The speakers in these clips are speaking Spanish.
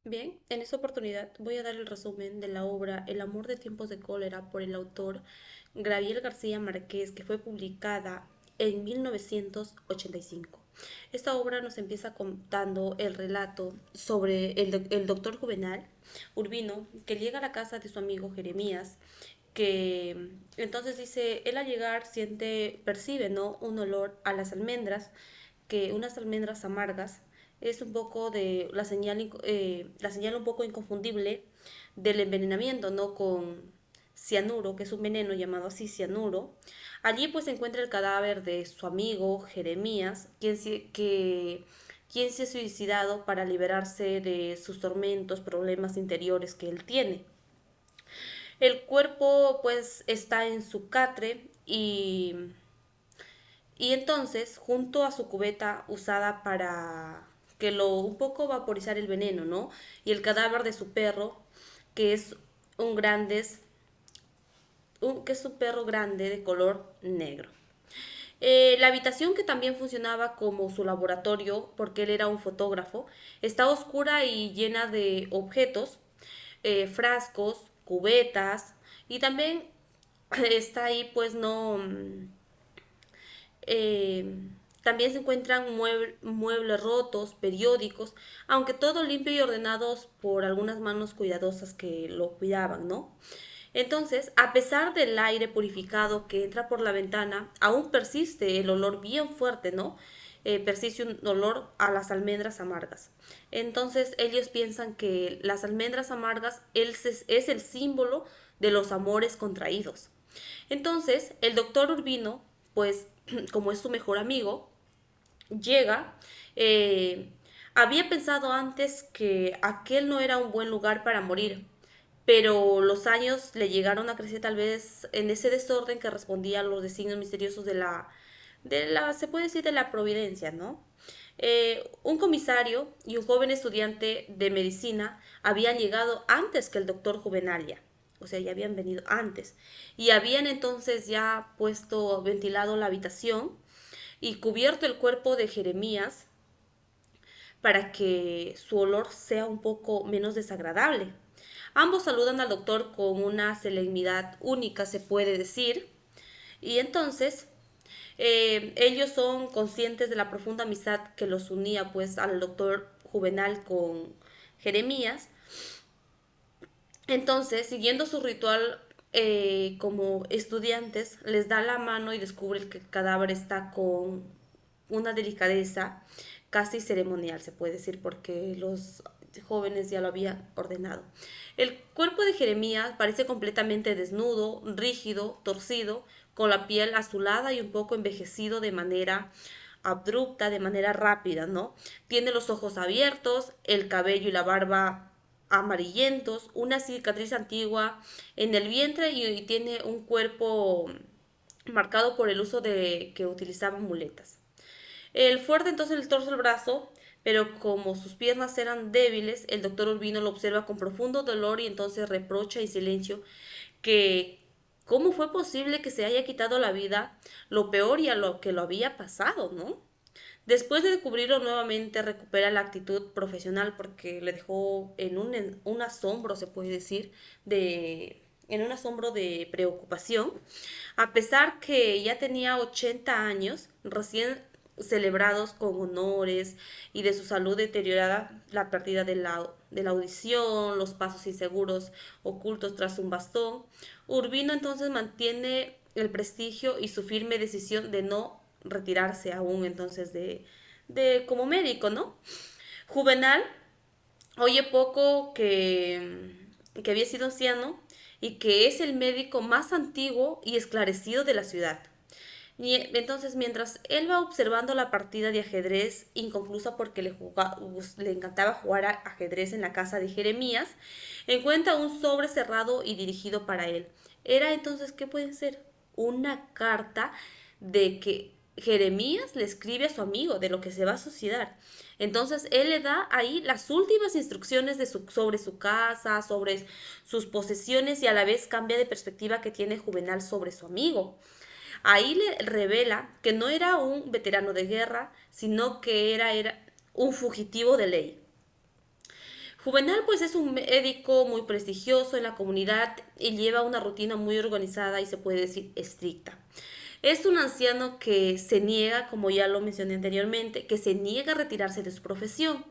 Bien, en esta oportunidad voy a dar el resumen de la obra El amor de tiempos de cólera por el autor Gabriel García Márquez, que fue publicada en 1985. Esta obra nos empieza contando el relato sobre el doctor Juvenal Urbino, que llega a la casa de su amigo Jeremías, que entonces dice, él al llegar percibe, ¿no? Un olor a las almendras, que unas almendras amargas es un poco de la señal un poco inconfundible del envenenamiento, ¿no? Con cianuro, que es un veneno llamado así cianuro. Allí pues se encuentra el cadáver de su amigo Jeremías, quien se ha suicidado para liberarse de sus tormentos, problemas interiores que él tiene. El cuerpo pues está en su catre y entonces, junto a su cubeta usada para que lo un poco vaporizar el veneno, ¿no? Y el cadáver de su perro, que es un grandes, que es un perro grande de color negro. La habitación, que también funcionaba como su laboratorio, porque él era un fotógrafo, está oscura y llena de objetos, frascos, cubetas, y también está ahí, pues no, eh, también se encuentran muebles rotos, periódicos, aunque todo limpio y ordenados por algunas manos cuidadosas que lo cuidaban, ¿no? Entonces, a pesar del aire purificado que entra por la ventana, aún persiste el olor bien fuerte, ¿no? Persiste un olor a las almendras amargas. Entonces, ellos piensan que las almendras amargas es el símbolo de los amores contraídos. Entonces, el doctor Urbino, pues como es su mejor amigo, llega. eh, Había pensado antes que aquel no era un buen lugar para morir, pero los años le llegaron a crecer tal vez en ese desorden que respondía a los designios misteriosos se puede decir, de la providencia, ¿no? Un comisario y un joven estudiante de medicina habían llegado antes que el doctor Juvenalia, o sea, ya habían venido antes, y habían entonces ya ventilado la habitación y cubierto el cuerpo de Jeremías para que su olor sea un poco menos desagradable. Ambos saludan al doctor con una solemnidad única, se puede decir, y entonces ellos son conscientes de la profunda amistad que los unía pues al doctor Juvenal con Jeremías. Entonces, siguiendo su ritual como estudiantes, les da la mano y descubre que el cadáver está con una delicadeza casi ceremonial, se puede decir, porque los jóvenes ya lo habían ordenado. El cuerpo de Jeremías parece completamente desnudo, rígido, torcido, con la piel azulada y un poco envejecido de manera abrupta, de manera rápida, ¿no? Tiene los ojos abiertos, el cabello y la barba amarillentos, una cicatriz antigua en el vientre y tiene un cuerpo marcado por el uso de que utilizaban muletas. El fuerte entonces el torso el brazo, pero como sus piernas eran débiles, el doctor Urbino lo observa con profundo dolor y entonces reprocha en silencio que cómo fue posible que se haya quitado la vida, lo peor y a lo que lo había pasado, ¿no? Después de descubrirlo nuevamente, recupera la actitud profesional porque le dejó un asombro, se puede decir, en un asombro de preocupación. A pesar que ya tenía 80 años, recién celebrados con honores y de su salud deteriorada, la pérdida de la audición, los pasos inseguros ocultos tras un bastón, Urbino entonces mantiene el prestigio y su firme decisión de no retirarse aún entonces de como médico, ¿no? Juvenal oye poco que había sido anciano y que es el médico más antiguo y esclarecido de la ciudad. Y entonces, mientras él va observando la partida de ajedrez, inconclusa porque le encantaba jugar a ajedrez en la casa de Jeremías, encuentra un sobre cerrado y dirigido para él. Era entonces, ¿qué puede ser? Una carta de que Jeremías le escribe a su amigo de lo que se va a suicidar. Entonces él le da ahí las últimas instrucciones sobre su casa, sobre sus posesiones y a la vez cambia de perspectiva que tiene Juvenal sobre su amigo. Ahí le revela que no era un veterano de guerra, sino que era un fugitivo de ley. Juvenal pues es un médico muy prestigioso en la comunidad y lleva una rutina muy organizada y se puede decir estricta. Es un anciano que se niega, como ya lo mencioné anteriormente, que se niega a retirarse de su profesión.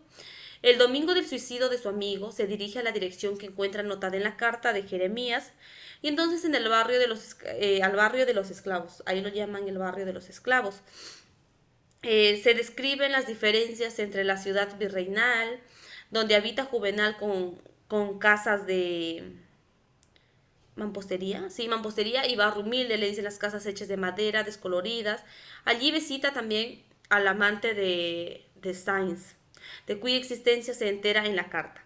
El domingo del suicidio de su amigo se dirige a la dirección que encuentra anotada en la carta de Jeremías y entonces en el barrio de al barrio de los esclavos, ahí lo llaman el barrio de los esclavos. Se describen las diferencias entre la ciudad virreinal, donde habita Juvenal con casas de mampostería, sí, mampostería y barro humilde, le dicen las casas hechas de madera, descoloridas. Allí visita también al amante de Sainz, de cuya existencia se entera en la carta.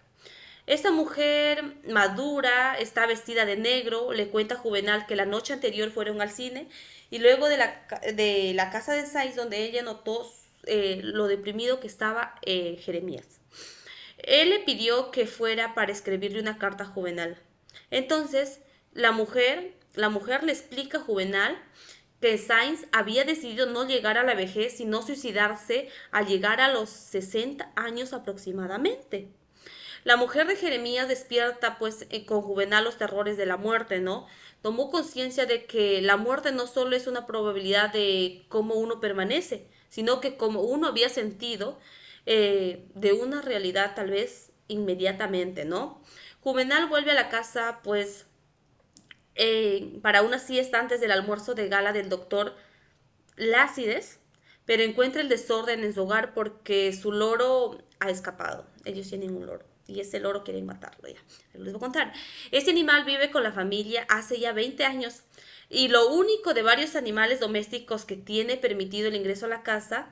Esta mujer madura está vestida de negro, le cuenta a Juvenal que la noche anterior fueron al cine y luego de la casa de Sainz donde ella notó lo deprimido que estaba Jeremías. Él le pidió que fuera para escribirle una carta a Juvenal. Entonces, la mujer le explica a Juvenal que Sainz había decidido no llegar a la vejez, sino suicidarse al llegar a los 60 años aproximadamente. La mujer de Jeremías despierta pues con Juvenal los terrores de la muerte, ¿no? Tomó conciencia de que la muerte no solo es una probabilidad de cómo uno permanece, sino que como uno había sentido de una realidad tal vez inmediatamente, ¿no? Juvenal vuelve a la casa pues para una siesta antes del almuerzo de gala del doctor Lácides, pero encuentra el desorden en su hogar porque su loro ha escapado. Ellos tienen un loro y ese loro quieren matarlo ya. Les voy a contar. Este animal vive con la familia hace ya 20 años y lo único de varios animales domésticos que tiene permitido el ingreso a la casa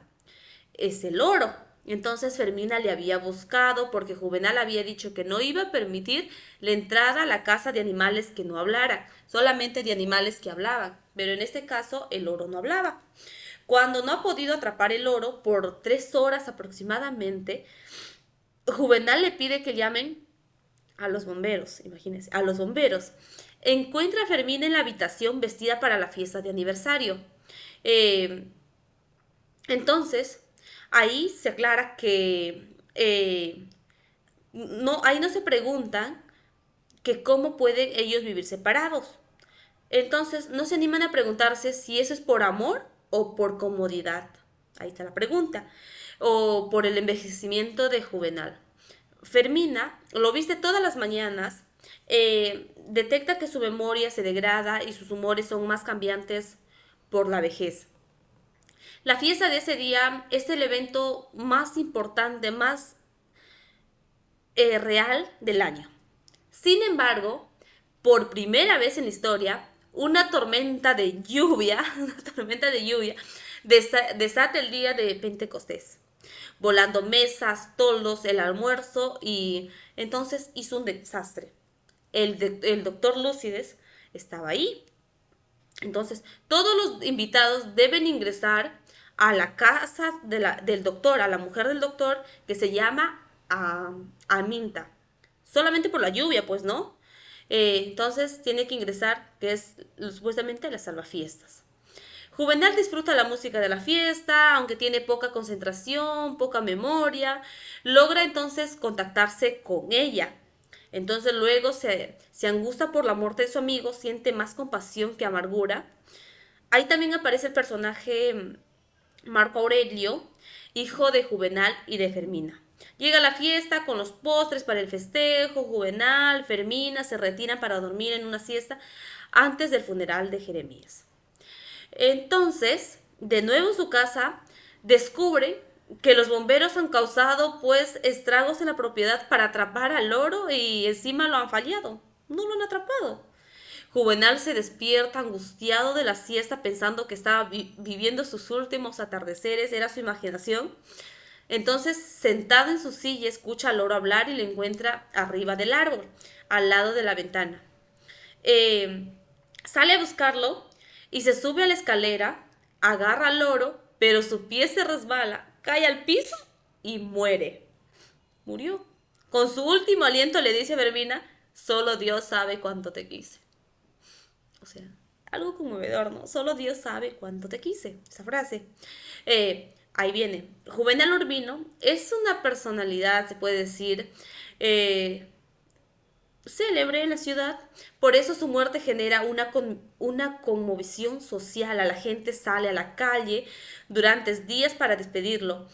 es el loro. Entonces Fermina le había buscado porque Juvenal había dicho que no iba a permitir la entrada a la casa de animales que no hablaran, solamente de animales que hablaban, pero en este caso el loro no hablaba. Cuando no ha podido atrapar el loro por 3 horas aproximadamente, Juvenal le pide que llamen a los bomberos, imagínense, a los bomberos. Encuentra a Fermina en la habitación vestida para la fiesta de aniversario. Eh, entonces, ahí se aclara que no, ahí no se preguntan que cómo pueden ellos vivir separados. Entonces, no se animan a preguntarse si eso es por amor o por comodidad. Ahí está la pregunta. O por el envejecimiento de Juvenal. Fermina lo viste todas las mañanas, detecta que su memoria se degrada y sus humores son más cambiantes por la vejez. La fiesta de ese día es el evento más importante, más real del año. Sin embargo, por primera vez en la historia, una tormenta de lluvia, una tormenta de lluvia, desata el día de Pentecostés, volando mesas, toldos, el almuerzo y entonces hizo un desastre. El doctor Lúcides estaba ahí. Entonces, todos los invitados deben ingresar a la casa del doctor, a la mujer del doctor, que se llama Aminta. Solamente por la lluvia, pues, ¿no? Entonces tiene que ingresar, que es supuestamente la salvafiestas. Juvenal disfruta la música de la fiesta, aunque tiene poca concentración, poca memoria, logra entonces contactarse con ella. Entonces luego se angustia por la muerte de su amigo, siente más compasión que amargura. Ahí también aparece el personaje Marco Aurelio, hijo de Juvenal y de Fermina. Llega la fiesta con los postres para el festejo, Juvenal, Fermina se retiran para dormir en una siesta antes del funeral de Jeremías. Entonces, de nuevo en su casa, descubre que los bomberos han causado pues estragos en la propiedad para atrapar al loro y encima lo han fallado. No lo han atrapado. Juvenal se despierta angustiado de la siesta pensando que estaba viviendo sus últimos atardeceres, era su imaginación. Entonces, sentado en su silla, escucha al loro hablar y lo encuentra arriba del árbol, al lado de la ventana. Eh, Sale a buscarlo y se sube a la escalera, agarra al loro, pero su pie se resbala, cae al piso y muere. Murió. Con su último aliento le dice a Verbina, solo Dios sabe cuánto te quise. O sea, algo conmovedor, ¿no? Solo Dios sabe cuánto te quise. Esa frase. ahí viene. Juvenal Urbino es una personalidad, se puede decir, eh, célebre en la ciudad, por eso su muerte genera una conmoción social, a la gente sale a la calle durante días para despedirlo.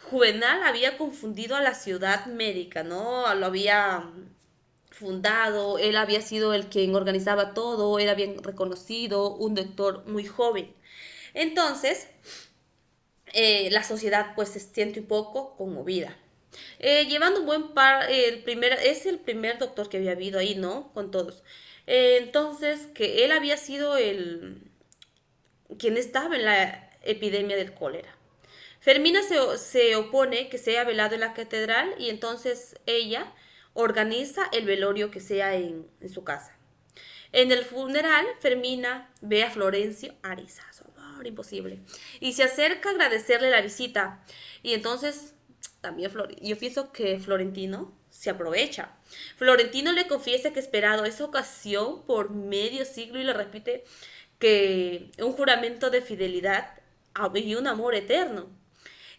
Juvenal había confundido a la ciudad médica, ¿no? Lo había fundado, él había sido el quien organizaba todo, era bien reconocido, un doctor muy joven. Entonces, la sociedad pues se siente un poco conmovida. Llevando un buen par, es el primer doctor que había habido ahí, ¿no? Con todos. Entonces, que él había sido quien estaba en la epidemia del cólera. Fermina se opone que sea velado en la catedral y entonces ella organiza el velorio que sea en su casa. En el funeral, Fermina ve a Florencio Ariza, su amor imposible, y se acerca a agradecerle la visita. Y entonces, también yo pienso que Florentino se aprovecha. Florentino le confiesa que ha esperado esa ocasión por medio siglo y le repite que un juramento de fidelidad y un amor eterno.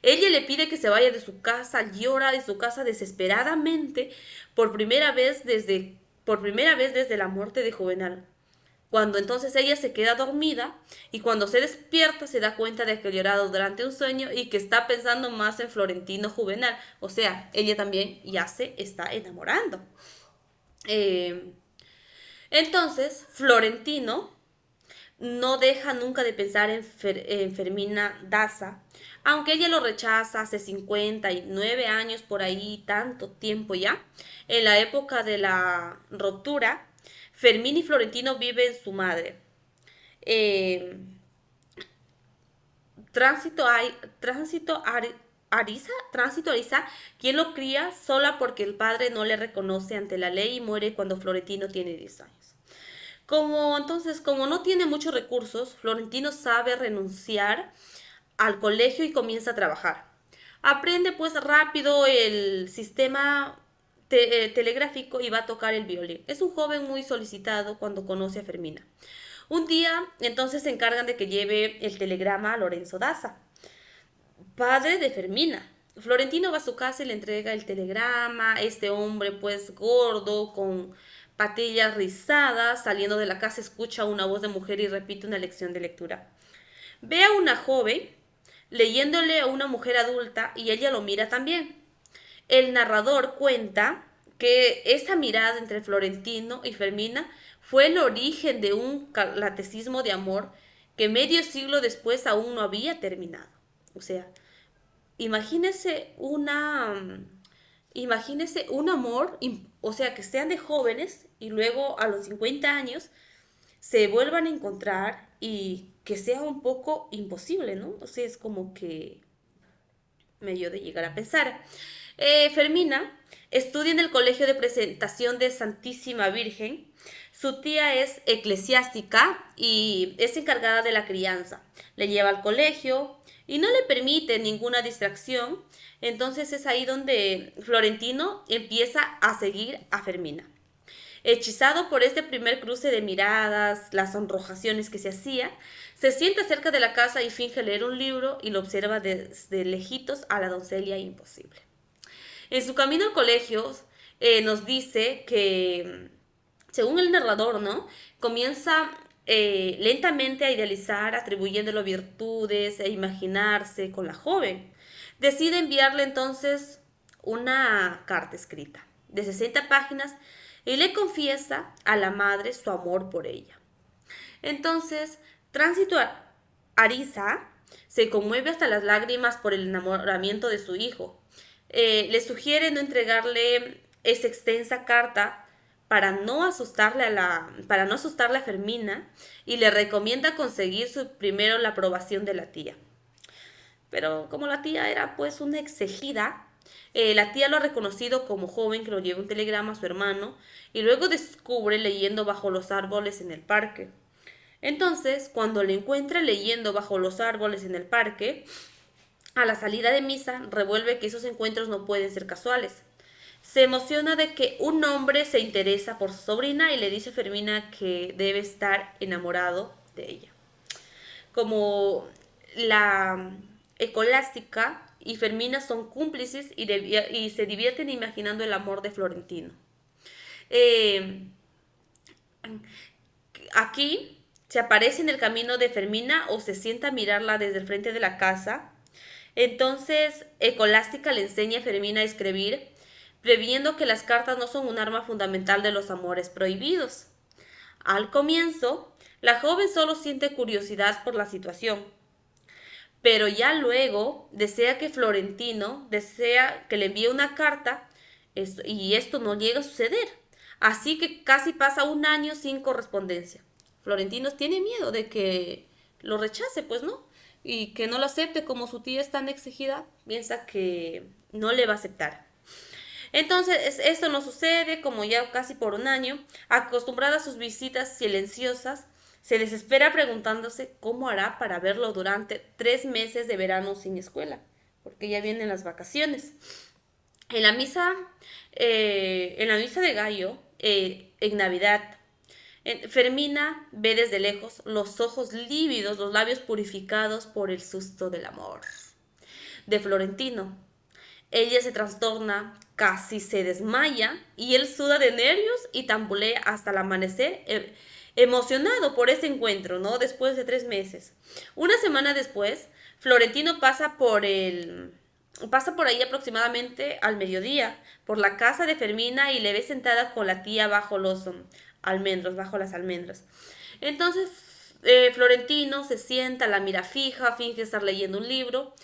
Ella le pide que se vaya de su casa, llora de su casa desesperadamente por primera vez desde la muerte de Juvenal. Cuando entonces ella se queda dormida y cuando se despierta se da cuenta de que ha llorado durante un sueño y que está pensando más en Florentino Juvenal. O sea, ella también ya se está enamorando. Eh, entonces, Florentino no deja nunca de pensar en Fermina Daza, aunque ella lo rechaza hace 59 años por ahí, tanto tiempo ya. En la época de la ruptura, Fermín y Florentino viven su madre. Eh, Tránsito, Tránsito Tránsito Ariza, quien lo cría sola porque el padre no le reconoce ante la ley y muere cuando Florentino tiene 10 años. Como no tiene muchos recursos, Florentino sabe renunciar al colegio y comienza a trabajar. Aprende pues rápido el sistema telegráfico y va a tocar el violín. Es un joven muy solicitado cuando conoce a Fermina. Un día entonces se encargan de que lleve el telegrama a Lorenzo Daza, padre de Fermina. Florentino va a su casa y le entrega el telegrama. Este hombre, pues gordo, con patillas rizadas, saliendo de la casa, escucha una voz de mujer y repite una lección de lectura. Ve a una joven leyéndole a una mujer adulta y ella lo mira también. El narrador cuenta que esa mirada entre Florentino y Fermina fue el origen de un catecismo de amor que medio siglo después aún no había terminado. O sea, imagínese imagínese un amor, o sea, que sean de jóvenes y luego a los 50 años se vuelvan a encontrar y que sea un poco imposible, ¿no? O sea, es como que me dio de llegar a pensar. Fermina estudia en el Colegio de Presentación de Santísima Virgen. Su tía es eclesiástica y es encargada de la crianza. Le lleva al colegio y no le permite ninguna distracción. Entonces es ahí donde Florentino empieza a seguir a Fermina. Hechizado por este primer cruce de miradas, las sonrojaciones que se hacía, se sienta cerca de la casa y finge leer un libro y lo observa desde lejitos a la doncella imposible. En su camino al colegio nos dice que, según el narrador, ¿no? Comienza lentamente a idealizar, atribuyéndolo virtudes e imaginarse con la joven. Decide enviarle entonces una carta escrita de 60 páginas y le confiesa a la madre su amor por ella. Entonces, Tránsito Ariza se conmueve hasta las lágrimas por el enamoramiento de su hijo. Le sugiere no entregarle esa extensa carta para no asustarle a Fermina y le recomienda conseguir primero la aprobación de la tía. Pero como la tía era pues una exegida, la tía lo ha reconocido como joven que lo lleva un telegrama a su hermano y luego descubre leyendo bajo los árboles en el parque. Entonces, cuando le encuentra leyendo bajo los árboles en el parque, a la salida de misa, revuelve que esos encuentros no pueden ser casuales. Se emociona de que un hombre se interesa por su sobrina y le dice a Fermina que debe estar enamorado de ella. Como la Escolástica y Fermina son cómplices y se divierten imaginando el amor de Florentino. Eh, Aquí se aparece en el camino de Fermina o se sienta a mirarla desde el frente de la casa. Entonces, Escolástica le enseña a Fermina a escribir, previendo que las cartas no son un arma fundamental de los amores prohibidos. Al comienzo, la joven solo siente curiosidad por la situación, pero ya luego desea que Florentino desea que le envíe una carta y esto no llega a suceder. Así que casi pasa un año sin correspondencia. Florentino tiene miedo de que lo rechace, pues no, y que no lo acepte como su tía es tan exigida, piensa que no le va a aceptar. Entonces, esto no sucede como ya casi por un año. Acostumbrada a sus visitas silenciosas, se desespera preguntándose cómo hará para verlo durante 3 meses de verano sin escuela, porque ya vienen las vacaciones. En la misa, en la misa de Gallo, en Navidad, Fermina ve desde lejos los ojos lívidos, los labios purificados por el susto del amor de Florentino. Ella se trastorna, casi se desmaya y él suda de nervios y tambulea hasta el amanecer, emocionado por ese encuentro, ¿no? Después de 3 meses. Una semana después, Florentino pasa por ahí aproximadamente al mediodía, por la casa de Fermina y le ve sentada con la tía bajo los almendros, bajo las almendras. Entonces, Florentino se sienta, la mira fija, finge estar leyendo un libro.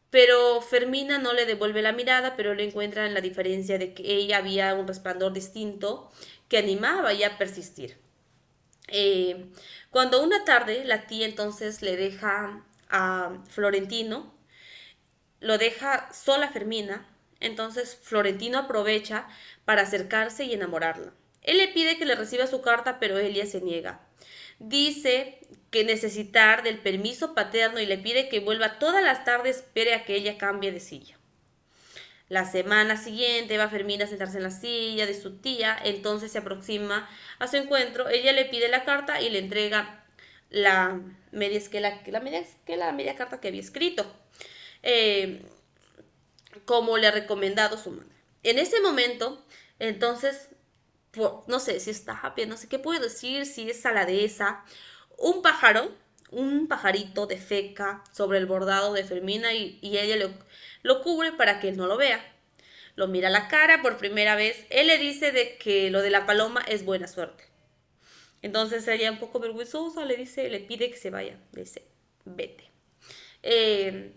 Pero Fermina no le devuelve la mirada, pero lo encuentra en la diferencia de que ella había un resplandor distinto que animaba ya a persistir. Eh, Cuando una tarde la tía entonces le deja a Florentino, lo deja sola a Fermina, entonces Florentino aprovecha para acercarse y enamorarla. Él le pide que le reciba su carta, pero ella se niega. Dice que necesitar del permiso paterno y le pide que vuelva todas las tardes, espere a que ella cambie de silla. La semana siguiente va Fermina a sentarse en la silla de su tía, entonces se aproxima a su encuentro, ella le pide la carta y le entrega la media carta que había escrito, eh, como le ha recomendado su madre. En ese momento, entonces, no sé si es tapia, no sé qué puedo decir, si es saladeza, un pájaro, un pajarito de feca sobre el bordado de Fermina y ella lo cubre para que él no lo vea. Lo mira a la cara por primera vez. Él le dice de que lo de la paloma es buena suerte. Entonces ella un poco vergonzosa le pide que se vaya. Le dice, vete. Eh,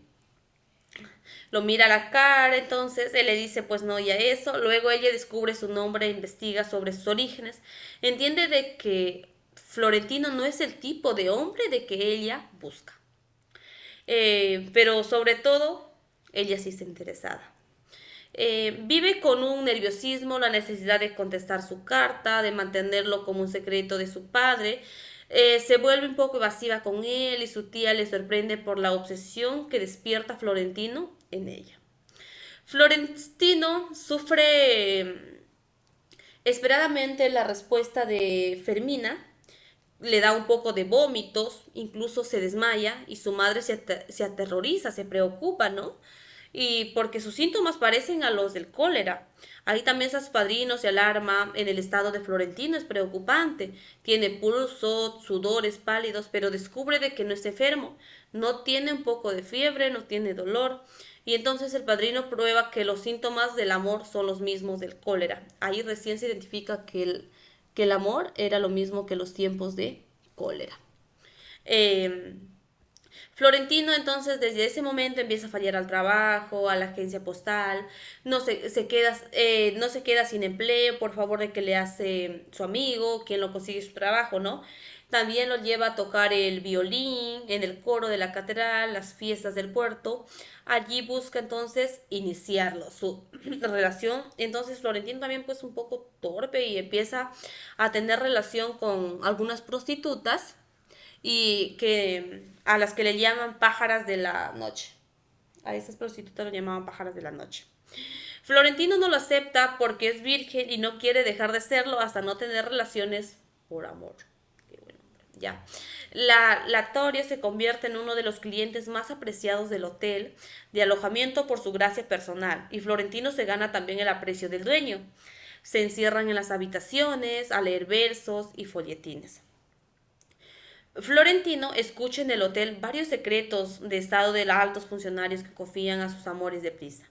lo mira a la cara, entonces él le dice pues no, ya eso. Luego ella descubre su nombre e investiga sobre sus orígenes. Entiende de que Florentino no es el tipo de hombre de que ella busca. Pero sobre todo, ella sí está interesada. Vive con un nerviosismo, la necesidad de contestar su carta, de mantenerlo como un secreto de su padre. Se vuelve un poco evasiva con él y su tía le sorprende por la obsesión que despierta Florentino en ella. Florentino sufre esperadamente la respuesta de Fermina, le da un poco de vómitos, incluso se desmaya y su madre se aterroriza, se preocupa, ¿no? Y porque sus síntomas parecen a los del cólera. Ahí también sus padrinos se alarma en el estado de Florentino, es preocupante. Tiene pulso, sudores pálidos, pero descubre de que no es enfermo. No tiene un poco de fiebre, no tiene dolor. Y entonces el padrino prueba que los síntomas del amor son los mismos del cólera. Ahí recién se identifica que el amor era lo mismo que los tiempos de cólera. Eh, Florentino entonces desde ese momento empieza a fallar al trabajo, a la agencia postal, no se queda sin empleo por favor de que le hace su amigo, quien lo consigue su trabajo, ¿no? También lo lleva a tocar el violín en el coro de la catedral, las fiestas del puerto. Allí busca entonces iniciarlo, su relación. Entonces Florentino también pues un poco torpe y empieza a tener relación con algunas prostitutas y que a las que le llaman pájaras de la noche. A esas prostitutas lo llamaban pájaras de la noche. Florentino no lo acepta porque es virgen y no quiere dejar de serlo hasta no tener relaciones por amor. Qué bueno, ya. La Toria se convierte en uno de los clientes más apreciados del hotel de alojamiento por su gracia personal, y Florentino se gana también el aprecio del dueño. Se encierran en las habitaciones a leer versos y folletines. Florentino escucha en el hotel varios secretos de estado de altos funcionarios que confían a sus amores deprisa.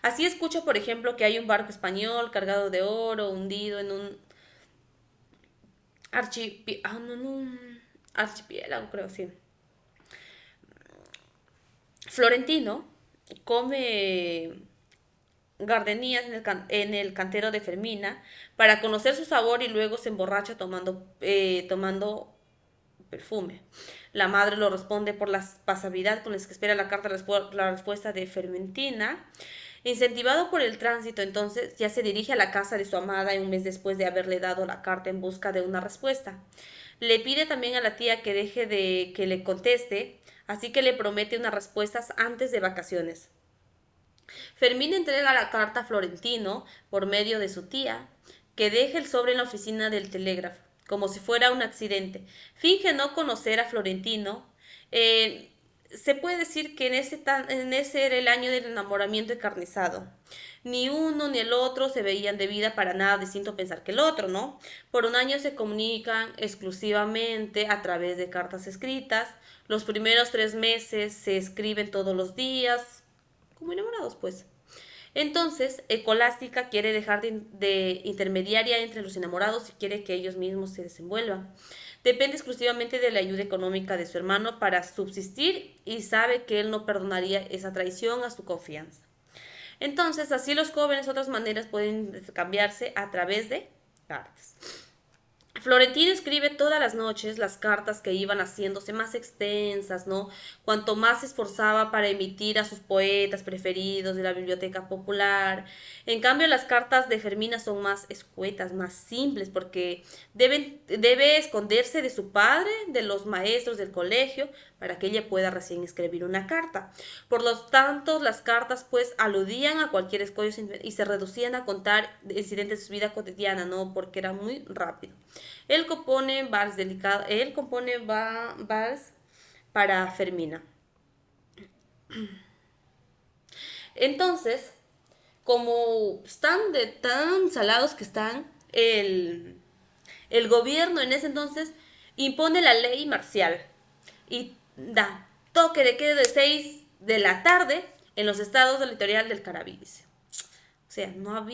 Así escucha, por ejemplo, que hay un barco español cargado de oro hundido en un archipiélago, creo, sí. Florentino come gardenías en el cantero de Fermina para conocer su sabor y luego se emborracha tomando perfume. La madre lo responde por la pasividad con la que espera la respuesta de Fermentina. Incentivado por el tránsito, entonces ya se dirige a la casa de su amada un mes después de haberle dado la carta en busca de una respuesta. Le pide también a la tía que deje de que le conteste, así que le promete unas respuestas antes de vacaciones. Fermín entrega la carta a Florentino por medio de su tía, que deja el sobre en la oficina del telégrafo, como si fuera un accidente. Finge no conocer a Florentino. Se puede decir que en ese era el año del enamoramiento encarnizado. Ni uno ni el otro se veían de vida para nada distinto pensar que el otro, ¿no? Por un año se comunican exclusivamente a través de cartas escritas. Los primeros 3 meses se escriben todos los días, como enamorados, pues. Entonces, Escolástica quiere dejar de intermediaria entre los enamorados y quiere que ellos mismos se desenvuelvan. Depende exclusivamente de la ayuda económica de su hermano para subsistir y sabe que él no perdonaría esa traición a su confianza. Entonces, así los jóvenes de otras maneras pueden cambiarse a través de cartas. Florentino escribe todas las noches las cartas que iban haciéndose más extensas, ¿no? Cuanto más se esforzaba para emitir a sus poetas preferidos de la biblioteca popular. En cambio, las cartas de Fermina son más escuetas, más simples, porque debe esconderse de su padre, de los maestros del colegio, para que ella pueda recién escribir una carta. Por lo tanto, las cartas pues aludían a cualquier escollo y se reducían a contar incidentes de su vida cotidiana, ¿no? Porque era muy rápido. Él compone vals para Fermina. Entonces, como están de tan salados que están, el gobierno en ese entonces impone la ley marcial y da toque de queda de 6 de la tarde en los estados del litoral del Caribe. O sea, no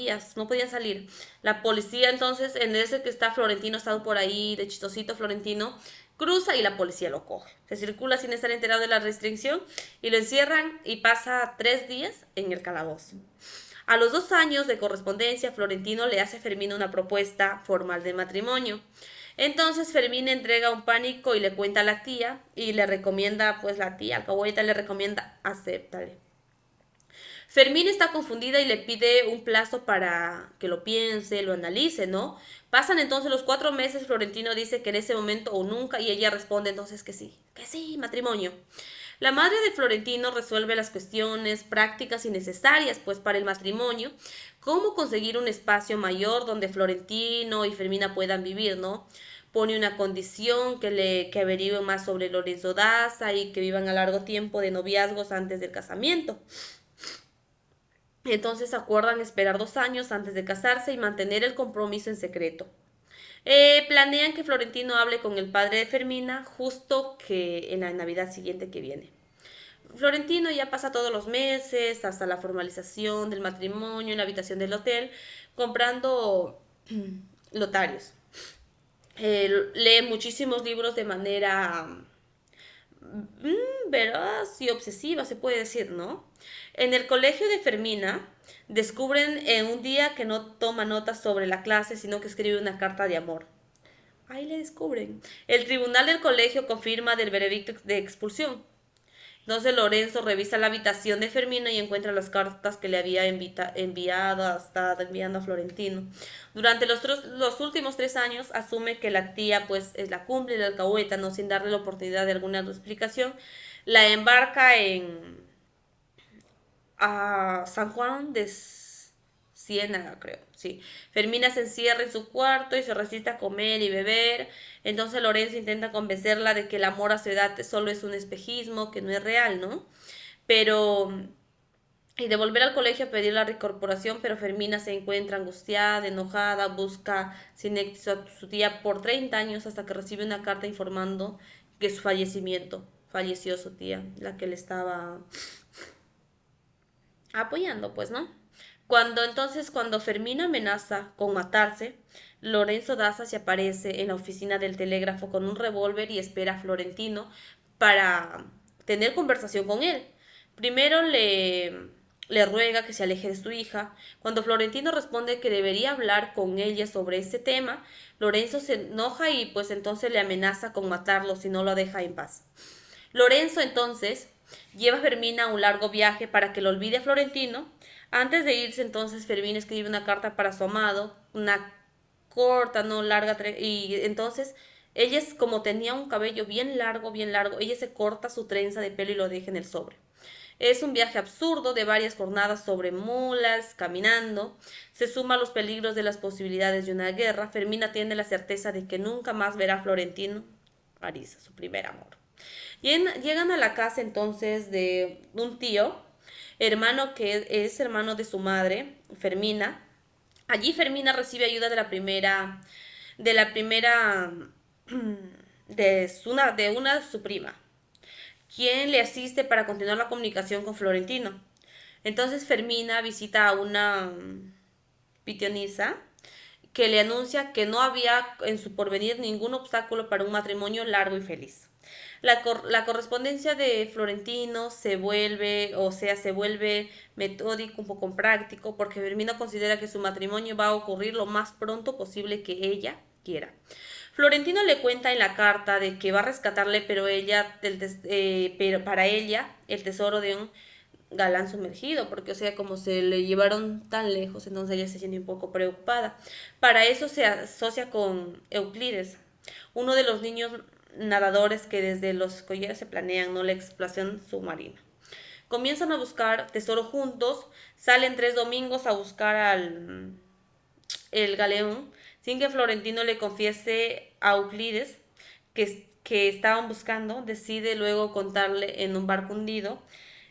podían salir. La policía entonces, en ese que está Florentino, está por ahí de chistosito Florentino, cruza y la policía lo coge. Se circula sin estar enterado de la restricción y lo encierran y pasa 3 días en el calabozo. A los 2 años de correspondencia, Florentino le hace a Fermín una propuesta formal de matrimonio. Entonces Fermín entrega un pánico y le cuenta a la tía y le recomienda, pues la tía, alcahueta, le recomienda, acéptale. Fermín está confundida y le pide un plazo para que lo piense, lo analice, ¿no? Pasan entonces los 4 meses, Florentino dice que en ese momento o nunca y ella responde entonces que sí, matrimonio. La madre de Florentino resuelve las cuestiones prácticas y necesarias, pues para el matrimonio, cómo conseguir un espacio mayor donde Florentino y Fermina puedan vivir, ¿no? Pone una condición que averigüen más sobre Lorenzo Daza y que vivan a largo tiempo de noviazgos antes del casamiento. Entonces acuerdan esperar 2 años antes de casarse y mantener el compromiso en secreto. Planean que Florentino hable con el padre de Fermina justo que en la Navidad siguiente que viene. Florentino ya pasa todos los meses hasta la formalización del matrimonio en la habitación del hotel comprando lotarios. Lee muchísimos libros de manera veraz y obsesiva, se puede decir, ¿no? En el colegio de Fermina descubren en un día que no toma notas sobre la clase, sino que escribe una carta de amor. Ahí le descubren. El tribunal del colegio confirma del veredicto de expulsión. Entonces Lorenzo revisa la habitación de Fermina y encuentra las cartas que le había estado enviando a Florentino. Durante los últimos 3 años asume que la tía pues es la cumple y la alcahueta, no sin darle la oportunidad de alguna explicación. La embarca a San Juan de Ciénaga, creo, sí. Fermina se encierra en su cuarto y se resiste a comer y beber. Entonces Lorenzo intenta convencerla de que el amor a su edad solo es un espejismo, que no es real, ¿no? Pero y de volver al colegio a pedir la reincorporación, pero Fermina se encuentra angustiada, enojada, busca sin éxito a su tía por 30 años hasta que recibe una carta informando que su fallecimiento, falleció su tía, la que le estaba apoyando, pues, ¿no? Cuando Fermina amenaza con matarse, Lorenzo Daza se aparece en la oficina del telégrafo con un revólver y espera a Florentino para tener conversación con él. Primero le ruega que se aleje de su hija. Cuando Florentino responde que debería hablar con ella sobre ese tema, Lorenzo se enoja y pues entonces le amenaza con matarlo si no lo deja en paz. Lorenzo entonces lleva a Fermina a un largo viaje para que lo olvide a Florentino. Antes de irse entonces Fermina escribe una carta para su amado, una corta, no larga, y entonces ella es como tenía un cabello bien largo, ella se corta su trenza de pelo y lo deja en el sobre. Es un viaje absurdo de varias jornadas sobre mulas, caminando. Se suma a los peligros de las posibilidades de una guerra. Fermina tiene la certeza de que nunca más verá a Florentino, Arisa, su primer amor. Llegan a la casa entonces de un tío, hermano que es hermano de su madre, Fermina. Allí Fermina recibe ayuda de la primera, de una su prima, quien le asiste para continuar la comunicación con Florentino. Entonces Fermina visita a una pitonisa que le anuncia que no había en su porvenir ningún obstáculo para un matrimonio largo y feliz. La correspondencia de Florentino se vuelve metódico, un poco práctico, porque Fermina considera que su matrimonio va a ocurrir lo más pronto posible que ella quiera. Florentino le cuenta en la carta de que va a rescatarle, pero para ella el tesoro de un galán sumergido, porque o sea, como se le llevaron tan lejos, entonces ella se siente un poco preocupada. Para eso se asocia con Euclides, uno de los niños nadadores que desde los collares se planean, ¿no?, la exploración submarina. Comienzan a buscar tesoro juntos, salen 3 domingos a buscar al el galeón, sin que Florentino le confiese a Euclides que estaban buscando, decide luego contarle en un barco hundido.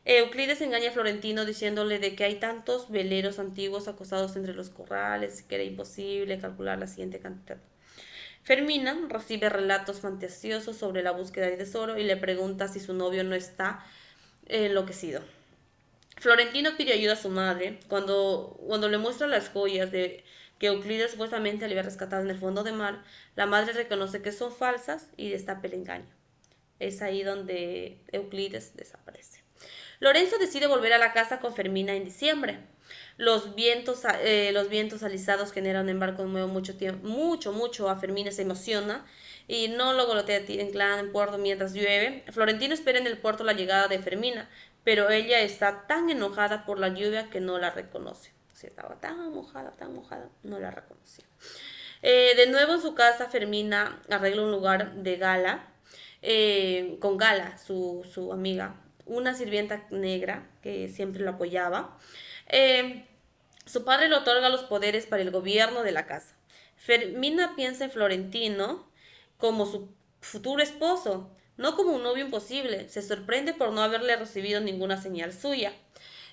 Euclides engaña a Florentino diciéndole de que hay tantos veleros antiguos acostados entre los corrales que era imposible calcular la siguiente cantidad. Fermina recibe relatos fantasiosos sobre la búsqueda de tesoro y le pregunta si su novio no está enloquecido. Florentino pide ayuda a su madre cuando le muestra las joyas de que Euclides supuestamente le había rescatado en el fondo de mar. La madre reconoce que son falsas y destapa el engaño. Es ahí donde Euclides desaparece. Lorenzo decide volver a la casa con Fermina en diciembre. Los vientos alisados generan un embarco nuevo mucho a Fermina se emociona y no lo golotea en clan en puerto mientras llueve. Florentino espera en el puerto la llegada de Fermina, pero ella está tan enojada por la lluvia que no la reconoce. O sea, estaba tan mojada, no la reconoció. De nuevo en su casa, Fermina arregla un lugar de Gala, con Gala, su amiga, una sirvienta negra que siempre lo apoyaba. Eh, Su padre le otorga los poderes para el gobierno de la casa. Fermina piensa en Florentino como su futuro esposo, no como un novio imposible. Se sorprende por no haberle recibido ninguna señal suya.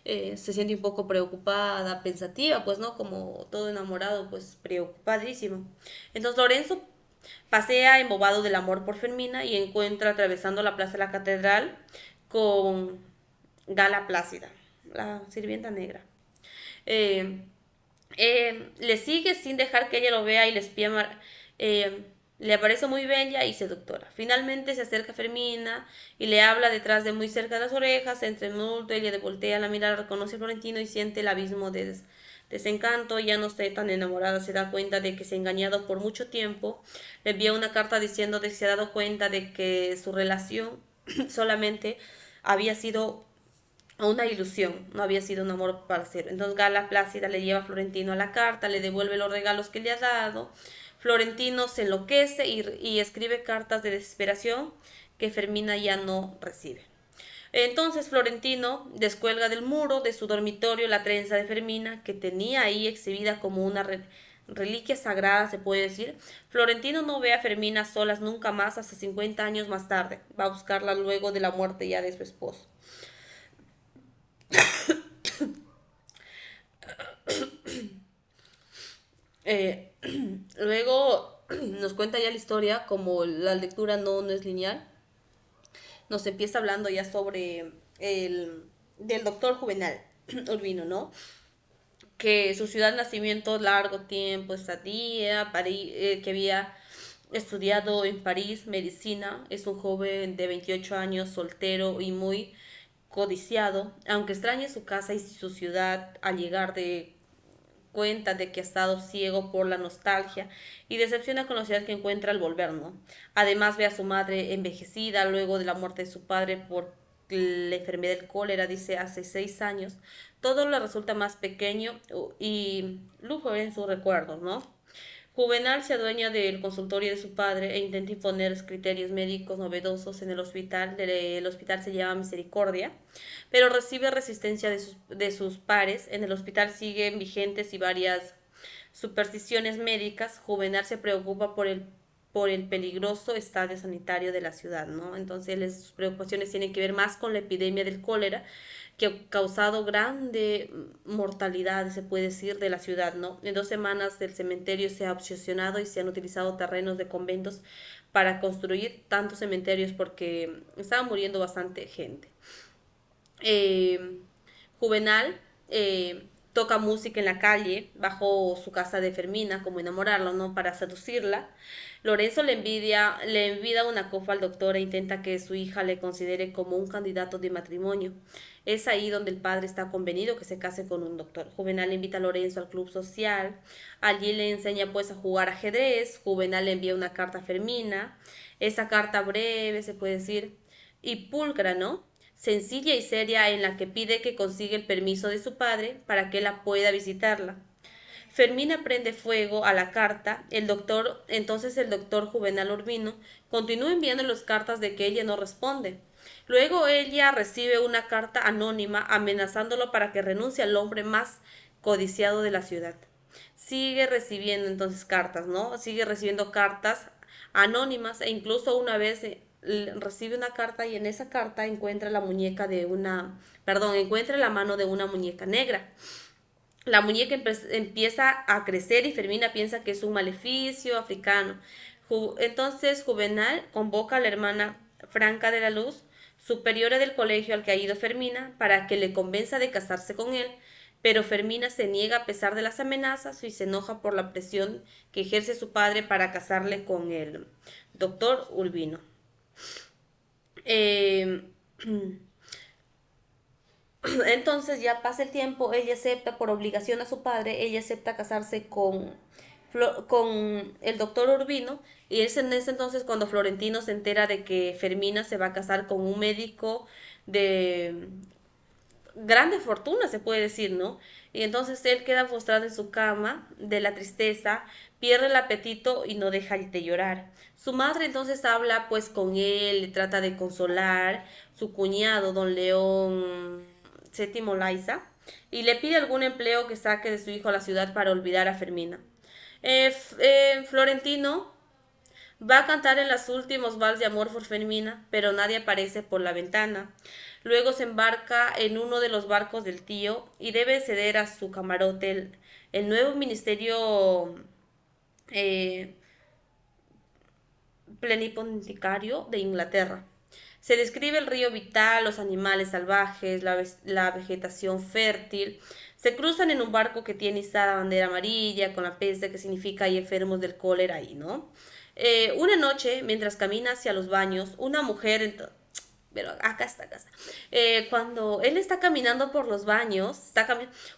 Se siente un poco preocupada, pensativa, pues no, como todo enamorado, pues preocupadísimo. Entonces Lorenzo pasea embobado del amor por Fermina y encuentra atravesando la plaza de la catedral con Gala Plácida, la sirvienta negra. Eh, Le sigue sin dejar que ella lo vea y le espía. Le aparece muy bella y seductora. Finalmente se acerca a Fermina y le habla detrás de muy cerca de las orejas, entre el multo, ella voltea la mirada, reconoce a Florentino y siente el abismo de desencanto. Ya no está tan enamorada, se da cuenta de que se ha engañado por mucho tiempo. Le envía una carta diciendo que se ha dado cuenta de que su relación solamente había sido una ilusión, no había sido un amor para ser. Entonces Gala Plácida le lleva a Florentino a la carta, le devuelve los regalos que le ha dado. Florentino se enloquece y escribe cartas de desesperación que Fermina ya no recibe. Entonces Florentino descuelga del muro de su dormitorio la trenza de Fermina, que tenía ahí exhibida como una reliquia sagrada, se puede decir. Florentino no ve a Fermina solas nunca más hasta 50 años más tarde. Va a buscarla luego de la muerte ya de su esposo. Eh, luego nos cuenta ya la historia, como la lectura no es lineal. Nos empieza hablando ya sobre del doctor Juvenal Urbino, ¿no? Que su ciudad de nacimiento, largo tiempo, estadía, que había estudiado en París medicina, es un joven de 28 años, soltero y muy codiciado, aunque extrañe su casa y su ciudad al llegar de cuenta de que ha estado ciego por la nostalgia y decepciona con la ciudad que encuentra al volver, ¿no? Además ve a su madre envejecida luego de la muerte de su padre por la enfermedad del cólera, dice, hace 6 años. Todo le resulta más pequeño y lujo en sus recuerdos, ¿no? Juvenal se adueña del consultorio de su padre e intenta imponer criterios médicos novedosos en el hospital. El hospital se llama Misericordia, pero recibe resistencia de sus pares. En el hospital siguen vigentes y varias supersticiones médicas. Juvenal se preocupa por el peligroso estado sanitario de la ciudad, ¿no? Entonces sus preocupaciones tienen que ver más con la epidemia del cólera, que ha causado grande mortalidad, se puede decir, de la ciudad, ¿no? En 2 semanas el cementerio se ha obsesionado y se han utilizado terrenos de conventos para construir tantos cementerios porque estaba muriendo bastante gente. Eh, Juvenal toca música en la calle bajo su casa de Fermina, como enamorarla, ¿no? Para seducirla. Lorenzo le envía una copa al doctor e intenta que su hija le considere como un candidato de matrimonio. Es ahí donde el padre está convenido que se case con un doctor. Juvenal invita a Lorenzo al club social. Allí le enseña pues a jugar ajedrez. Juvenal le envía una carta a Fermina. Esa carta breve, se puede decir, y pulcra, ¿no? Sencilla y seria, en la que pide que consiga el permiso de su padre para que ella pueda visitarla. Fermina prende fuego a la carta. Entonces el doctor Juvenal Urbino continúa enviando las cartas de que ella no responde. Luego ella recibe una carta anónima amenazándolo para que renuncie al hombre más codiciado de la ciudad. Sigue recibiendo entonces cartas, ¿no? Sigue recibiendo cartas anónimas e incluso una vez recibe una carta y en esa carta encuentra encuentra la mano de una muñeca negra. La muñeca empieza a crecer y Fermina piensa que es un maleficio africano. Entonces Juvenal convoca a la hermana Franca de la Luz, superiora del colegio al que ha ido Fermina, para que le convenza de casarse con él, pero Fermina se niega a pesar de las amenazas y se enoja por la presión que ejerce su padre para casarle con el doctor Urbino. Eh, Entonces ya pasa el tiempo, ella acepta por obligación a su padre, ella acepta casarse con el doctor Urbino y es en ese entonces cuando Florentino se entera de que Fermina se va a casar con un médico de grande fortuna, se puede decir, ¿no? Y entonces él queda postrado en su cama de la tristeza, pierde el apetito y no deja de llorar. Su madre entonces habla pues con él, le trata de consolar, su cuñado, don León Séptimo Laiza, y le pide algún empleo que saque de su hijo a la ciudad para olvidar a Fermina. Florentino va a cantar en los últimos vals de amor por Fermina, pero nadie aparece por la ventana. Luego se embarca en uno de los barcos del tío y debe ceder a su camarote el nuevo ministerio eh, plenipotenciario de Inglaterra. Se describe el río vital, los animales salvajes, la vegetación fértil. Se cruzan en un barco que tiene izada bandera amarilla con la peste, que significa hay enfermos del cólera ahí, ¿no? Una noche, mientras camina hacia los baños, una mujer, pero acá está. Cuando él está caminando por los baños,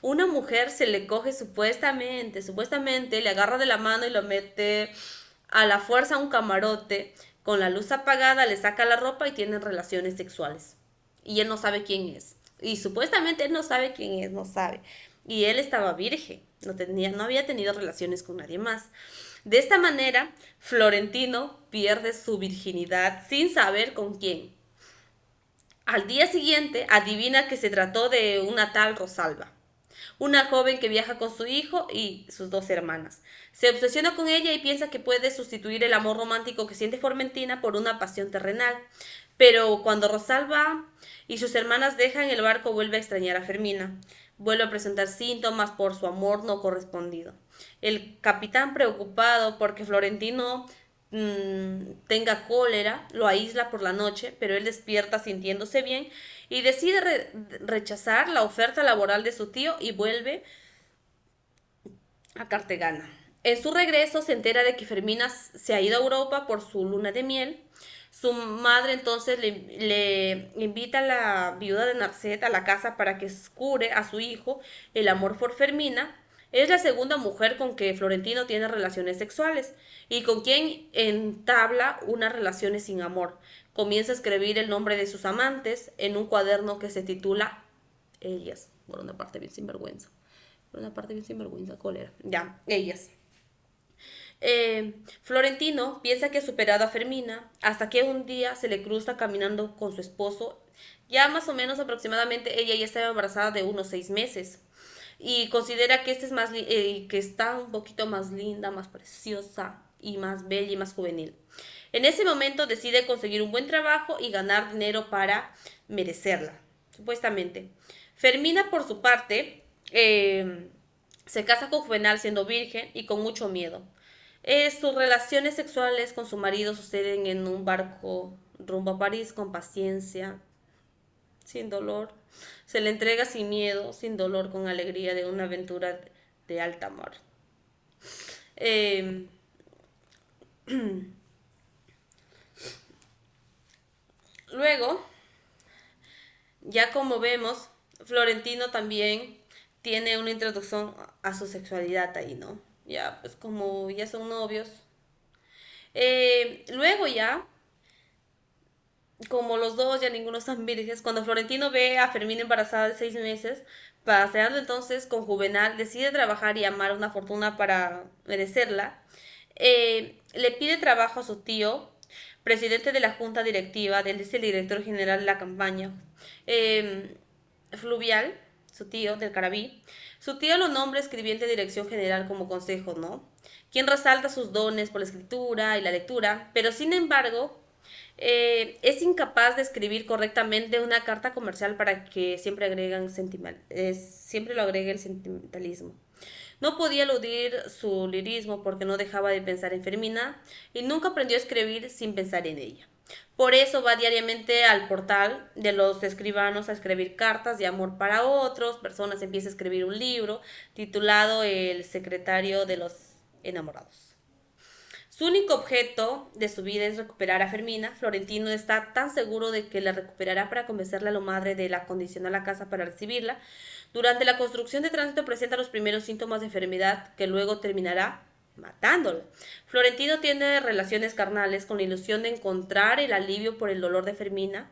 una mujer se le coge supuestamente, le agarra de la mano y lo mete a la fuerza a un camarote, con la luz apagada, le saca la ropa y tienen relaciones sexuales. Y él no sabe quién es. Y supuestamente él no sabe quién es, no sabe. Y él estaba virgen, no había tenido relaciones con nadie más. De esta manera, Florentino pierde su virginidad sin saber con quién. Al día siguiente, adivina que se trató de una tal Rosalba, una joven que viaja con su hijo y sus dos hermanas. Se obsesiona con ella y piensa que puede sustituir el amor romántico que siente Formentina por una pasión terrenal. Pero cuando Rosalba y sus hermanas dejan el barco, vuelve a extrañar a Fermina. Vuelve a presentar síntomas por su amor no correspondido. El capitán, preocupado porque Florentino tenga cólera, lo aísla por la noche, pero él despierta sintiéndose bien y decide rechazar la oferta laboral de su tío y vuelve a Cartagena. En su regreso se entera de que Fermina se ha ido a Europa por su luna de miel. Su madre entonces le invita a la viuda de Narcet a la casa para que cure a su hijo el amor por Fermina. Es la segunda mujer con que Florentino tiene relaciones sexuales y con quien entabla unas relaciones sin amor. Comienza a escribir el nombre de sus amantes en un cuaderno que se titula Ellas. Por una parte bien sinvergüenza. Por una parte bien sinvergüenza, cólera. Ya, ellas. Florentino piensa que ha superado a Fermina hasta que un día se le cruza caminando con su esposo. Ya más o menos aproximadamente ella ya estaba embarazada de unos 6 meses y considera que este es que está un poquito más linda, más preciosa y más bella y más juvenil. En ese momento decide conseguir un buen trabajo y ganar dinero para merecerla, supuestamente. Fermina, por su parte, se casa con Juvenal siendo virgen y con mucho miedo. Sus relaciones sexuales con su marido suceden en un barco rumbo a París con paciencia, sin dolor. Se le entrega sin miedo, sin dolor, con alegría de una aventura de alta mar. Eh, Luego, ya como vemos, Florentino también tiene una introducción a su sexualidad ahí, ¿no? Ya, pues como ya son novios. Luego ya, como los dos ya ninguno están vírgenes, cuando Florentino ve a Fermín embarazada de 6 meses, paseando entonces con Juvenal, decide trabajar y amar una fortuna para merecerla. Le pide trabajo a su tío, presidente de la junta directiva, él es el director general de la campaña, eh, Fluvial, su tío del Carabí. Su tío lo nombra escribiente de dirección general como consejo, ¿no? Quien resalta sus dones por la escritura y la lectura, pero sin embargo es incapaz de escribir correctamente una carta comercial para que siempre lo agregue el sentimentalismo. No podía eludir su lirismo porque no dejaba de pensar en Fermina y nunca aprendió a escribir sin pensar en ella. Por eso va diariamente al portal de los escribanos a escribir cartas de amor para otros personas. Empieza a escribir un libro titulado El secretario de los enamorados. Su único objeto de su vida es recuperar a Fermina. Florentino está tan seguro de que la recuperará para convencerle a la madre de la acondicionar la casa para recibirla. Durante la construcción de tránsito presenta los primeros síntomas de enfermedad que luego terminará matándolo. Florentino tiene relaciones carnales con la ilusión de encontrar el alivio por el dolor de Fermina.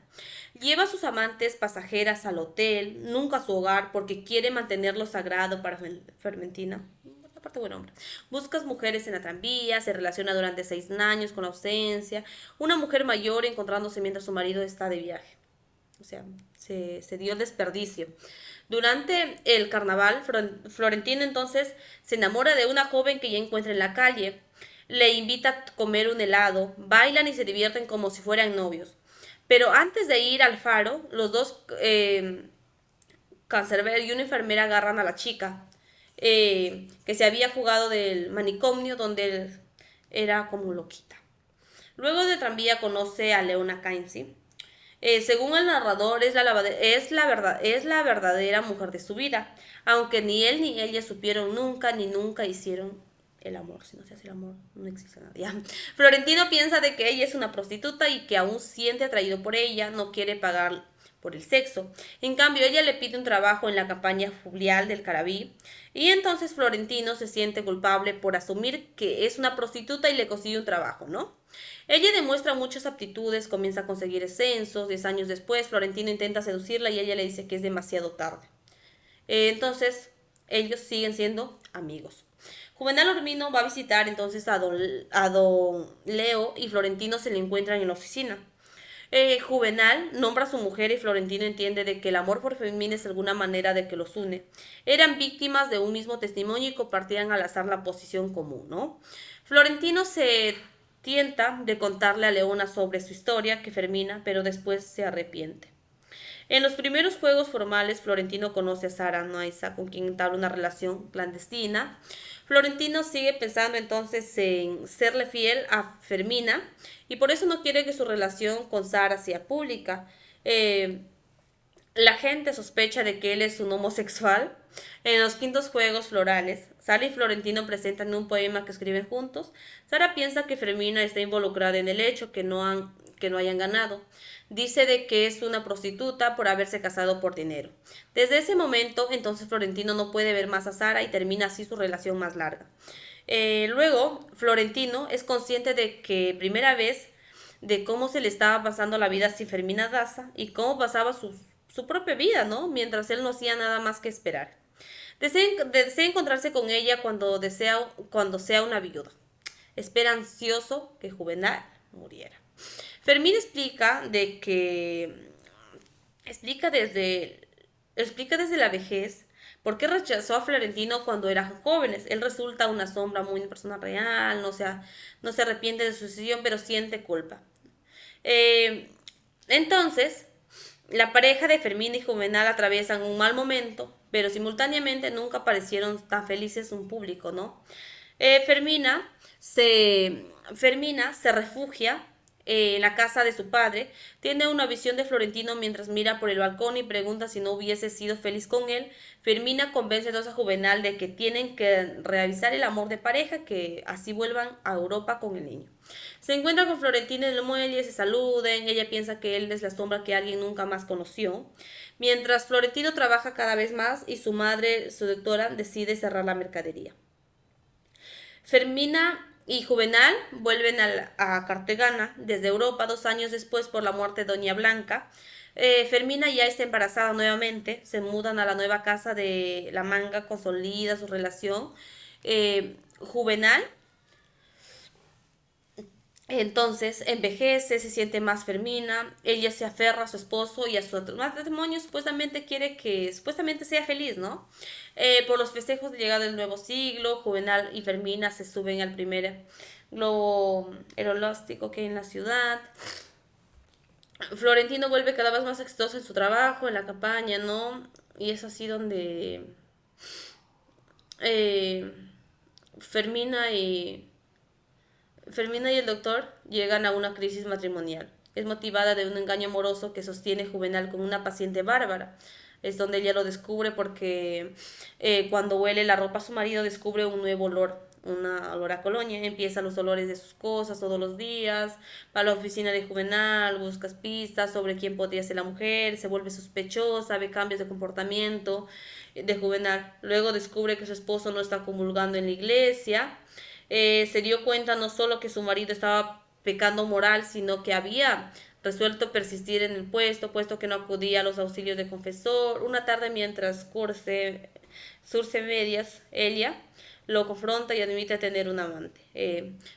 Lleva a sus amantes pasajeras al hotel, nunca a su hogar, porque quiere mantenerlo sagrado para Fermentina. Aparte, buen hombre. Buscas mujeres en la tranvía, se relaciona durante 6 años con la ausencia. Una mujer mayor encontrándose mientras su marido está de viaje. O sea, se dio el desperdicio. Durante el carnaval, Florentino entonces se enamora de una joven que ya encuentra en la calle. Le invita a comer un helado, bailan y se divierten como si fueran novios. Pero antes de ir al faro, los dos, Cancerbero y una enfermera, agarran a la chica que se había fugado del manicomio donde él era como loquita. Luego de tranvía conoce a Leona Cainzi. Según el narrador, es la verdadera mujer de su vida, aunque ni él ni ella supieron nunca ni nunca hicieron el amor. Si no se hace el amor, no existe nada. Ya. Florentino piensa de que ella es una prostituta y que aún siente atraído por ella, no quiere pagar por el sexo. En cambio, ella le pide un trabajo en la campaña fluvial del Carabí y entonces Florentino se siente culpable por asumir que es una prostituta y le consigue un trabajo, ¿no? Ella demuestra muchas aptitudes, comienza a conseguir ascensos. 10 años después, Florentino intenta seducirla y ella le dice que es demasiado tarde. Entonces, ellos siguen siendo amigos. Juvenal Urbino va a visitar entonces a don Leo y Florentino se le encuentran en la oficina. Juvenal nombra a su mujer y Florentino entiende de que el amor por Fermina es alguna manera de que los une. Eran víctimas de un mismo testimonio y compartían al azar la posición común, ¿no? Florentino se tienta de contarle a Leona sobre su historia, que Fermina, pero después se arrepiente. En los primeros juegos formales, Florentino conoce a Sara Noisa, con quien entabla una relación clandestina. Florentino sigue pensando entonces en serle fiel a Fermina y por eso no quiere que su relación con Sara sea pública. Eh, la gente sospecha de que él es un homosexual. En los quintos juegos florales, Sara y Florentino presentan un poema que escriben juntos. Sara piensa que Fermina está involucrada en el hecho, que no hayan ganado. Dice de que es una prostituta por haberse casado por dinero. Desde ese momento, entonces Florentino no puede ver más a Sara y termina así su relación más larga. Luego, Florentino es consciente de que primera vez de cómo se le estaba pasando la vida sin Fermina Daza y cómo pasaba su propia vida, ¿no? Mientras él no hacía nada más que esperar. Desea encontrarse con ella cuando sea una viuda. Espera ansioso que Juvenal muriera. Fermín explica desde la vejez por qué rechazó a Florentino cuando eran jóvenes. Él resulta una sombra muy persona real, no se arrepiente de su decisión, pero siente culpa. Eh, entonces, la pareja de Fermín y Juvenal atraviesan un mal momento, pero simultáneamente nunca parecieron tan felices un público, ¿no? Eh, Fermina, Fermina se refugia en la casa de su padre, tiene una visión de Florentino mientras mira por el balcón y pregunta si no hubiese sido feliz con él. Fermina convence entonces a Juvenal de que tienen que reavisar el amor de pareja, que así vuelvan a Europa con el niño. Se encuentra con Florentino en el muelle, se saluden, ella piensa que él es la sombra que alguien nunca más conoció. Mientras Florentino trabaja cada vez más y su madre, su doctora, decide cerrar la mercadería. Fermina y Juvenal vuelven a Cartagena desde Europa 2 años después por la muerte de Doña Blanca. Fermina ya está embarazada nuevamente, se mudan a la nueva casa de La Manga, consolida su relación. Juvenal entonces envejece, se siente más Fermina, ella se aferra a su esposo y a su matrimonio, supuestamente quiere que supuestamente sea feliz, ¿no? Por los festejos de llegada del nuevo siglo, Juvenal y Fermina se suben al primer globo aerostático que hay en la ciudad. Florentino vuelve cada vez más exitoso en su trabajo, en la campaña, ¿no? Y es así donde eh, Fermina y Fermina y el doctor llegan a una crisis matrimonial. Es motivada de un engaño amoroso que sostiene Juvenal con una paciente bárbara. Es donde ella lo descubre porque cuando huele la ropa a su marido descubre un nuevo olor, una olor a colonia. Empieza los olores de sus cosas todos los días. Va a la oficina de Juvenal, busca pistas sobre quién podría ser la mujer, se vuelve sospechosa, ve cambios de comportamiento de Juvenal. Luego descubre que su esposo no está comulgando en la iglesia. Se dio cuenta no solo que su marido estaba pecando moral, sino que había resuelto persistir en el puesto que no acudía a los auxilios de confesor. Una tarde mientras surce medias, Elia lo confronta y admite tener un amante.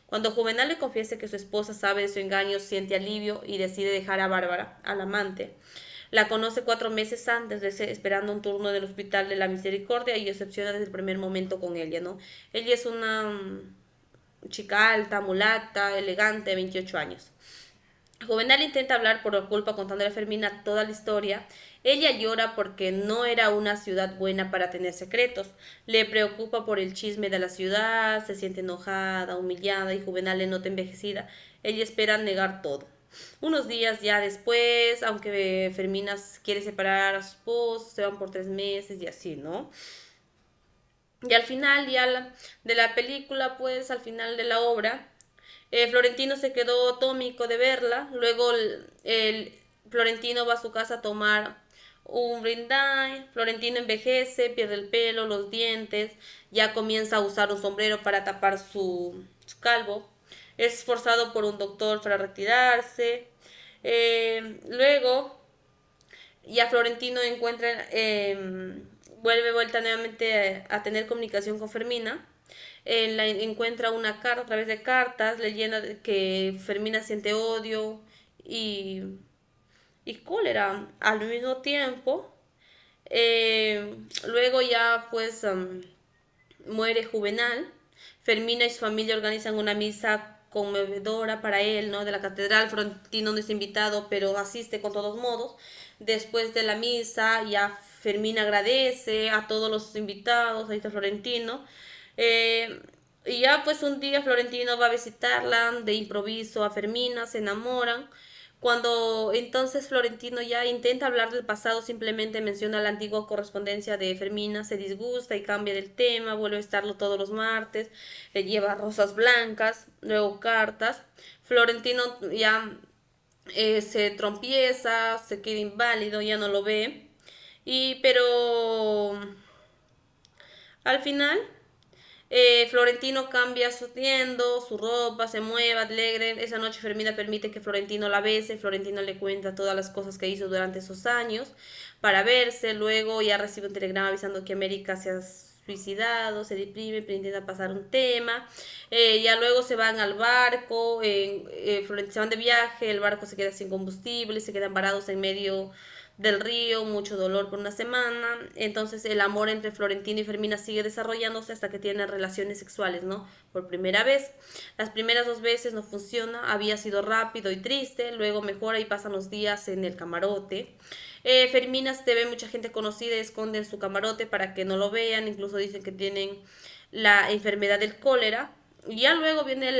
Cuando Juvenal le confiesa que su esposa sabe de su engaño, siente alivio y decide dejar a Bárbara, al amante. La conoce 4 meses antes, esperando un turno del Hospital de la Misericordia y decepciona desde el primer momento con ella, ¿no? Ella es una chica alta, mulata, elegante, 28 años. Juvenal intenta hablar por la culpa contándole a Fermina toda la historia. Ella llora porque no era una ciudad buena para tener secretos. Le preocupa por el chisme de la ciudad, se siente enojada, humillada y Juvenal le nota envejecida. Ella espera negar todo. Unos días ya después, aunque Fermina quiere separar a su esposo, se van por 3 meses y así, ¿no? Y al final de la película, pues al final de la obra, Florentino se quedó atómico de verla. Luego Florentino va a su casa a tomar un brindis. Florentino envejece, pierde el pelo, los dientes, ya comienza a usar un sombrero para tapar su calvo. Es forzado por un doctor para retirarse. Luego ya Florentino vuelta nuevamente a tener comunicación con Fermina. Encuentra una carta a través de cartas, le llena que Fermina siente odio y, y cólera al mismo tiempo. Luego ya pues muere Juvenal. Fermina y su familia organizan una misa conmovedora para él, ¿no? De la catedral. Florentino no es invitado, pero asiste con todos modos. Después de la misa, ya Fermina agradece a todos los invitados, ahí está Florentino. Eh, y ya pues un día Florentino va a visitarla de improviso a Fermina, se enamoran. Cuando entonces Florentino ya intenta hablar del pasado, simplemente menciona la antigua correspondencia de Fermina, se disgusta y cambia del tema, vuelve a estarlo todos los martes, le lleva rosas blancas, luego cartas. Florentino ya se trompieza, se queda inválido, ya no lo ve. Pero al final Florentino cambia su tiendo, su ropa, se mueve alegre. Esa noche Fermina permite que Florentino la bese. Florentino le cuenta todas las cosas que hizo durante esos años para verse. Luego ya recibe un telegrama avisando que América se ha suicidado, se deprime, pero intenta pasar un tema. Ya luego se van al barco, se van de viaje, el barco se queda sin combustible, se quedan varados en medio del río, mucho dolor por una semana. Entonces el amor entre Florentino y Fermina sigue desarrollándose hasta que tienen relaciones sexuales, ¿no? Por primera vez. Las primeras 2 veces no funciona, había sido rápido y triste, luego mejora y pasan los días en el camarote. Fermina se ve mucha gente conocida, esconde en su camarote para que no lo vean, incluso dicen que tienen la enfermedad del cólera. Y ya luego viene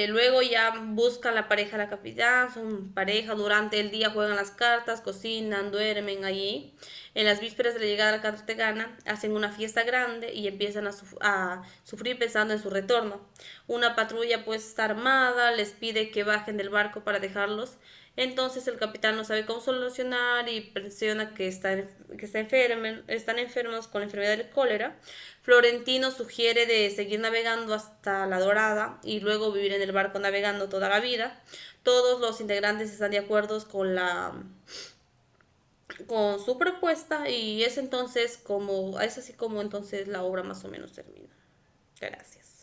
luego ya buscan la pareja la capitán, son pareja, durante el día juegan las cartas, cocinan, duermen allí. En las vísperas de la llegada a la Cartagena hacen una fiesta grande y empiezan a sufrir pensando en su retorno. Una patrulla pues está armada, les pide que bajen del barco para dejarlos. Entonces el capitán no sabe cómo solucionar y presiona están enfermos con la enfermedad del cólera. Florentino sugiere de seguir navegando hasta la Dorada y luego vivir en el barco navegando toda la vida. Todos los integrantes están de acuerdo con su propuesta y es así como entonces la obra más o menos termina. Gracias.